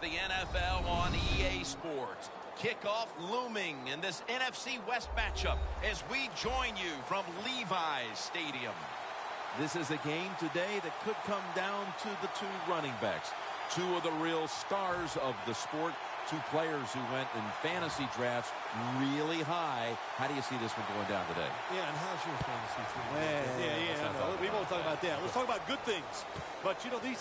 the NFL on EA Sports. Kickoff looming in this NFC West matchup as we join you from Levi's Stadium. This is a game today that could come down to the two running backs. Two of the real stars of the sport. Two players who went in fantasy drafts really high. How do you see this one going down today? Yeah, and how's your fantasy team? Yeah. We won't talk about that. Let's talk about good things. But, you know, these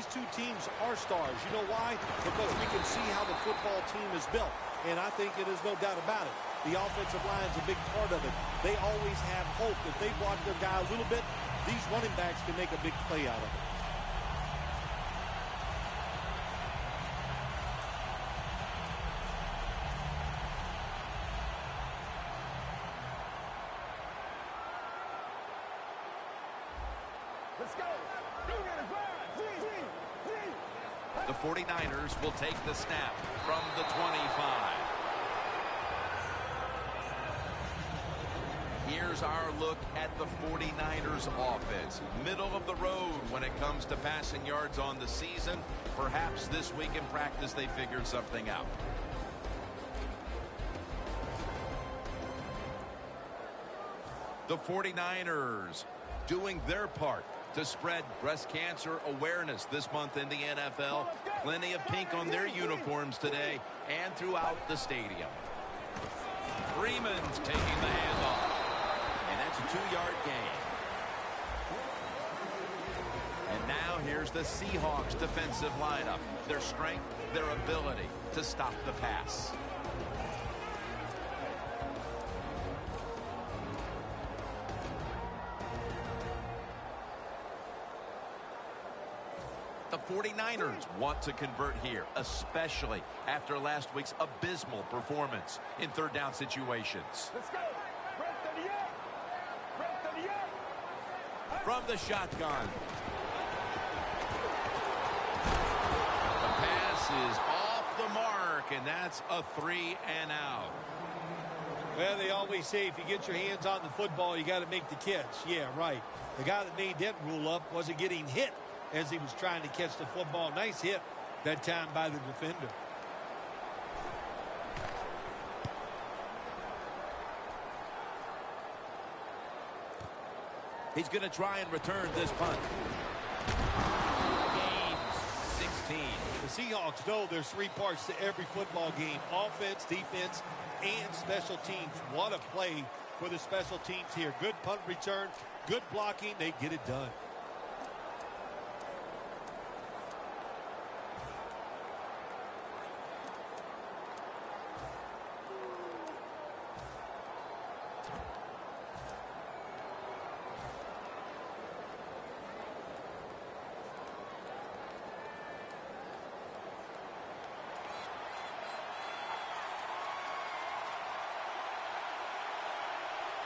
two teams are stars. You know why? Because we can see how the football team is built. And I think it is no doubt about it. The offensive line is a big part of it. They always have hope. If they block their guy a little bit, these running backs can make a big play out of it. Let's go. The 49ers will take the snap from the 25. Here's our look at the 49ers offense. Middle of the road when it comes to passing yards on the season. Perhaps this week in practice they figured something out. The 49ers doing their part to spread breast cancer awareness this month in the NFL. Plenty of pink on their uniforms today and throughout the stadium. Freeman's taking the handoff. And that's a 2-yard gain. And now here's the Seahawks defensive lineup. Their strength, their ability to stop the pass. The 49ers want to convert here, especially after last week's abysmal performance in third down situations. Let's go. From the shotgun. The pass is off the mark, and that's a 3 and out. Well, they always say if you get your hands on the football, you got to make the catch. Yeah, right. The guy that made that rule up wasn't getting hit as he was trying to catch the football. Nice hit that time by the defender. He's going to try and return this punt. Gain 16. The Seahawks know there's 3 parts to every football game: offense, defense, and special teams. What a play for the special teams here. Good punt return, good blocking. They get it done.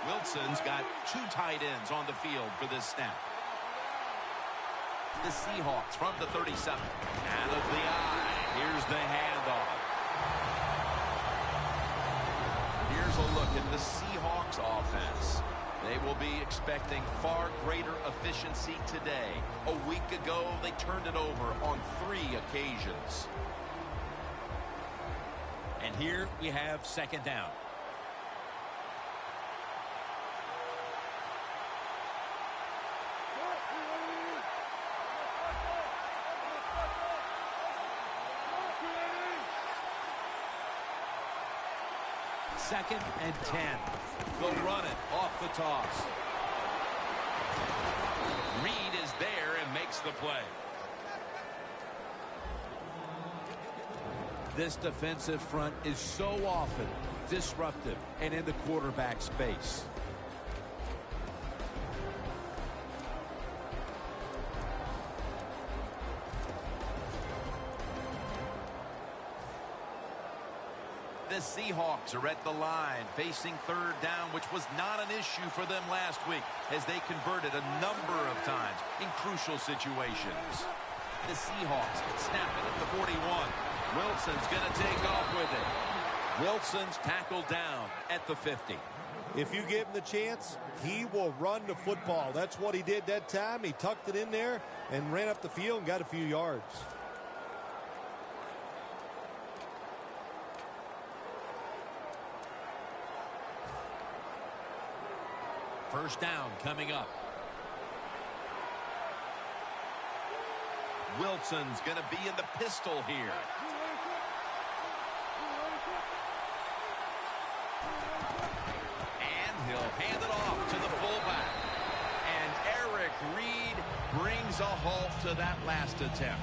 Wilson's got 2 tight ends on the field for this snap. The Seahawks from the 37. Out of the eye. Here's the handoff. Here's a look at the Seahawks offense. They will be expecting far greater efficiency today. A week ago, they turned it over on 3 occasions. And here we have second down. Second and 10. They'll run it off the toss. Reed is there and makes the play. This defensive front is so often disruptive and in the quarterback space. The Seahawks are at the line facing third down, which was not an issue for them last week as they converted a number of times in crucial situations. The Seahawks snap it at the 41. Wilson's going to take off with it. Wilson's tackled down at the 50. If you give him the chance, he will run the football. That's what he did that time. He tucked it in there and ran up the field and got a few yards. First down coming up. Wilson's going to be in the pistol here. And he'll hand it off to the fullback. And Eric Reed brings a halt to that last attempt.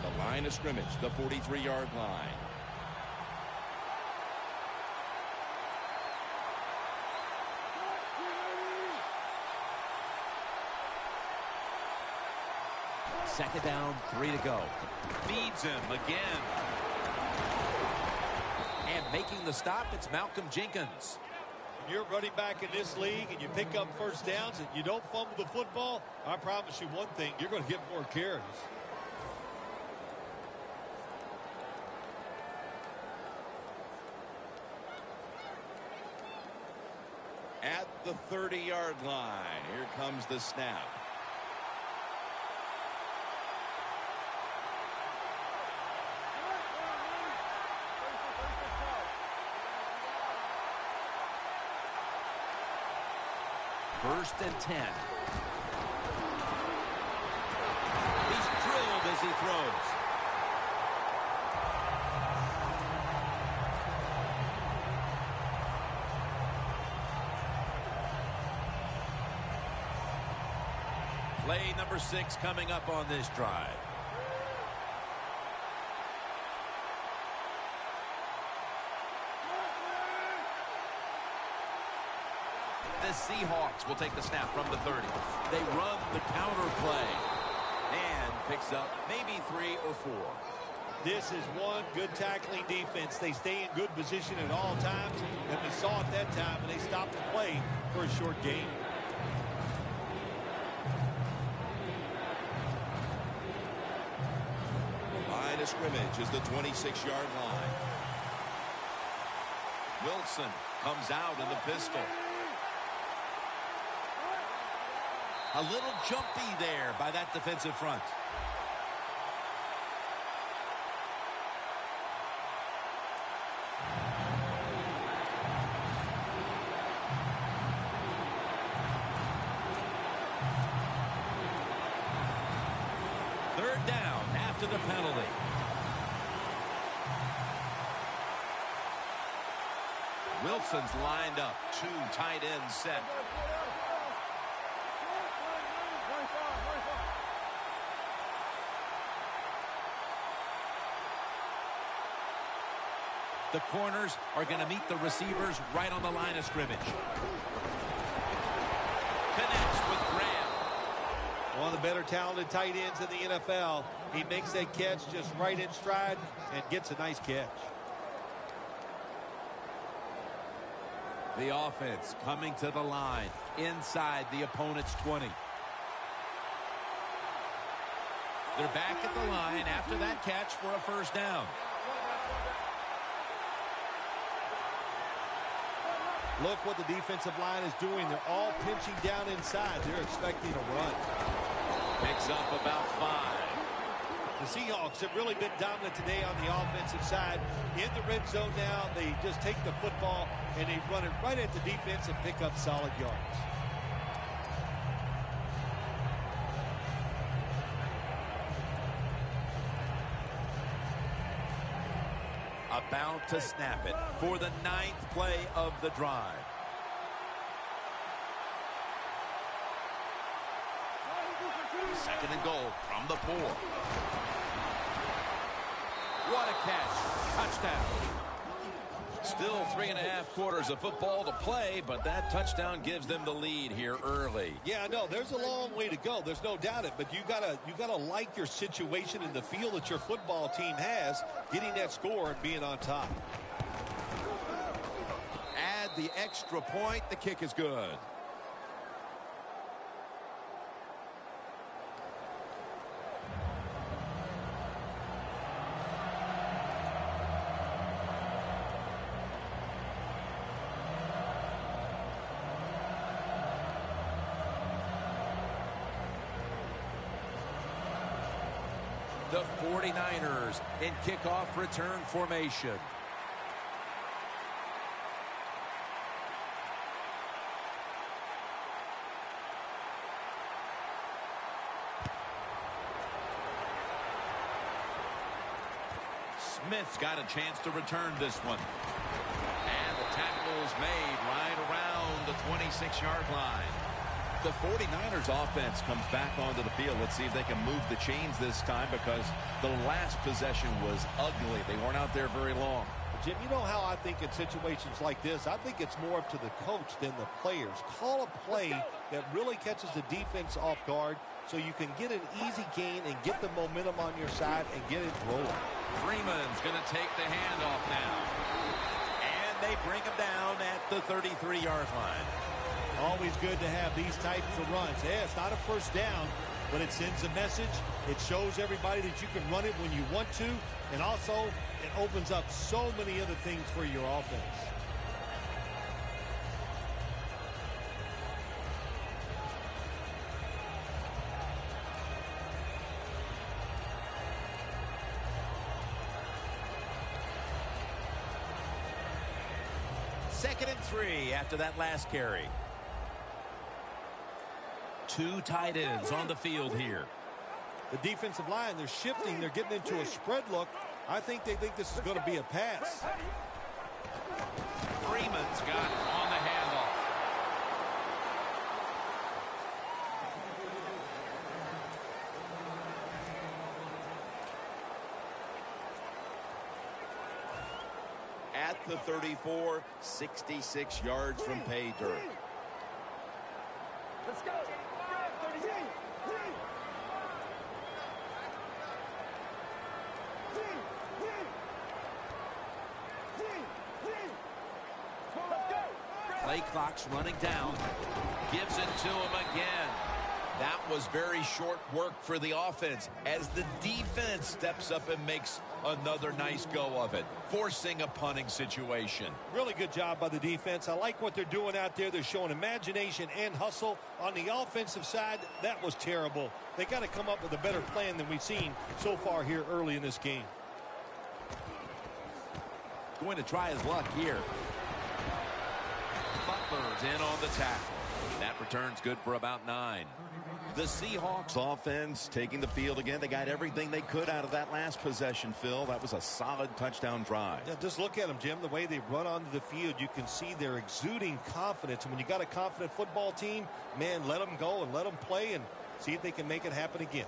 The line of scrimmage, the 43-yard line. Second down, 3 to go. Feeds him again. And making the stop, it's Malcolm Jenkins. When you're running back in this league and you pick up first downs and you don't fumble the football, I promise you one thing, you're going to get more carries. At the 30-yard line, here comes the snap. First and 10. He's drilled as he throws. Play number 6 coming up on this drive. The Seahawks will take the snap from the 30. They run the counter play. And picks up maybe 3 or 4. This is one good tackling defense. They stay in good position at all times, and we saw it that time, and they stopped the play for a short gain. The line of scrimmage is the 26-yard line. Wilson comes out in the pistol. A little jumpy there by that defensive front. Third down after the penalty. Wilson's lined up. 2 tight ends set. The corners are going to meet the receivers right on the line of scrimmage. Connects with Graham. One of the better talented tight ends in the NFL. He makes that catch just right in stride and gets a nice catch. The offense coming to the line inside the opponent's 20. They're back at the line after that catch for a first down. Look what the defensive line is doing. They're all pinching down inside. They're expecting a run. Picks up about 5. The Seahawks have really been dominant today on the offensive side. In the red zone now, they just take the football and they run it right at the defense and pick up solid yards. About to snap it for the 9th play of the drive. Second and goal from the 4. What a catch. Touchdown. Still 3.5 quarters of football to play, but that touchdown gives them the lead here early. Yeah, I know. There's a long way to go. There's no doubt it. But you gotta like your situation and the feel that your football team has, getting that score and being on top. Add the extra point. The kick is good. The 49ers in kickoff return formation. Smith's got a chance to return this one. And the tackle's made right around the 26-yard line. The 49ers offense comes back onto the field. Let's see if they can move the chains this time, because the last possession was ugly. They weren't out there very long. Jim, you know how I think in situations like this, I think it's more up to the coach than the players. Call a play that really catches the defense off guard so you can get an easy gain and get the momentum on your side and get it rolling. Freeman's going to take the handoff now. And they bring him down at the 33-yard line. Always good to have these types of runs. Yeah, it's not a first down, but it sends a message. It shows everybody that you can run it when you want to, and also it opens up so many other things for your offense. Second and 3 after that last carry. Two tight ends on the field here. The defensive line, they're shifting. They're getting into a spread look. I think they think this is going to be a pass. Freeman's got it on the handoff. At the 34, 66 yards from pay dirt. Let's go. 33. Play clock's running down. Gives it to him again. That was very short work for the offense as the defense steps up and makes another nice go of it, forcing a punting situation. Really good job by the defense. I like what they're doing out there. They're showing imagination and hustle. On the offensive side, that was terrible. They got to come up with a better plan than we've seen so far here early in this game. Going to try his luck here. Butler's in on the tackle. That return's good for about 9. The Seahawks offense taking the field again. They got everything they could out of that last possession, Phil. That was a solid touchdown drive. Yeah, just look at them, Jim. The way they run onto the field, you can see they're exuding confidence. And when you got a confident football team, man, let them go and let them play and see if they can make it happen again.